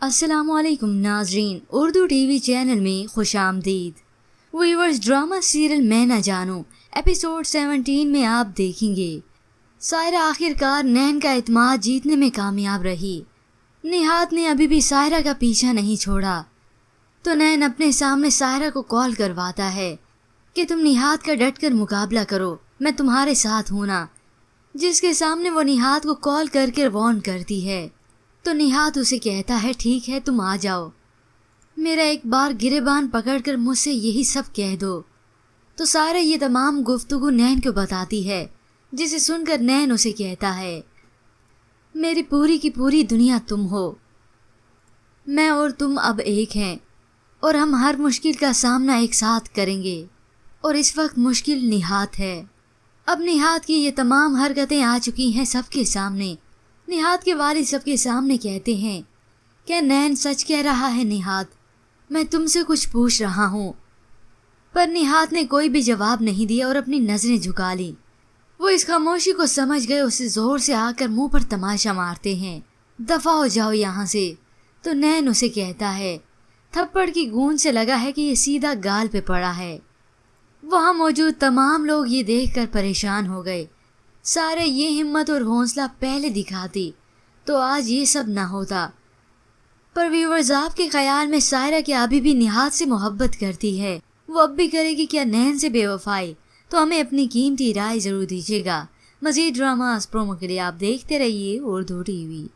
السلام علیکم ناظرین، اردو ٹی وی چینل میں خوش آمدید۔ ویورز، ڈرامہ سیریل میں نہ جانوں ایپیسوڈ 17 میں آپ دیکھیں گے سائرہ آخر کار نین کا اعتماد جیتنے میں کامیاب رہی۔ نہاد نے ابھی بھی سائرہ کا پیچھا نہیں چھوڑا تو نین اپنے سامنے سائرہ کو کال کرواتا ہے کہ تم نہاد کا ڈٹ کر مقابلہ کرو، میں تمہارے ساتھ ہوں نا، جس کے سامنے وہ نہاد کو کال کر کے وارن کرتی ہے تو نہاد اسے کہتا ہے ٹھیک ہے تم آ جاؤ، میرا ایک بار گریبان پکڑ کر مجھ سے یہی سب کہہ دو۔ تو سائرہ یہ تمام گفتگو نین کو بتاتی ہے، جسے سن کر نین اسے کہتا ہے میری پوری کی پوری دنیا تم ہو، میں اور تم اب ایک ہیں اور ہم ہر مشکل کا سامنا ایک ساتھ کریں گے، اور اس وقت مشکل نہاد ہے۔ اب نہاد کی یہ تمام حرکتیں آ چکی ہیں سب کے سامنے۔ نہاد کے والد سب کے سامنے کہتے ہیں کہ نین سچ کہہ رہا ہے نہاد، میں تم سے کچھ پوچھ رہا ہوں۔ پر نہاد نے کوئی بھی جواب نہیں دیا اور اپنی نظریں جھکا لی۔ وہ اس خاموشی کو سمجھ گئے، اسے زور سے آ کر منہ پر تماشا مارتے ہیں، دفع ہو جاؤ یہاں سے۔ تو نین اسے کہتا ہے، تھپڑ کی گونج سے لگا ہے کہ یہ سیدھا گال پہ پڑا ہے۔ وہاں موجود تمام لوگ یہ دیکھ کر پریشان ہو گئے۔ سارے یہ ہمت اور حوصلہ پہلے دکھاتی تو آج یہ سب نہ ہوتا۔ پر ویورز، آپ کے خیال میں سائرہ کیا ابھی بھی نہاد سے محبت کرتی ہے؟ وہ اب بھی کرے گی کیا نین سے بے وفائی؟ تو ہمیں اپنی قیمتی رائے ضرور دیجیے گا۔ مزید ڈراماز پرومو کے لیے آپ دیکھتے رہیے اردو ٹی وی۔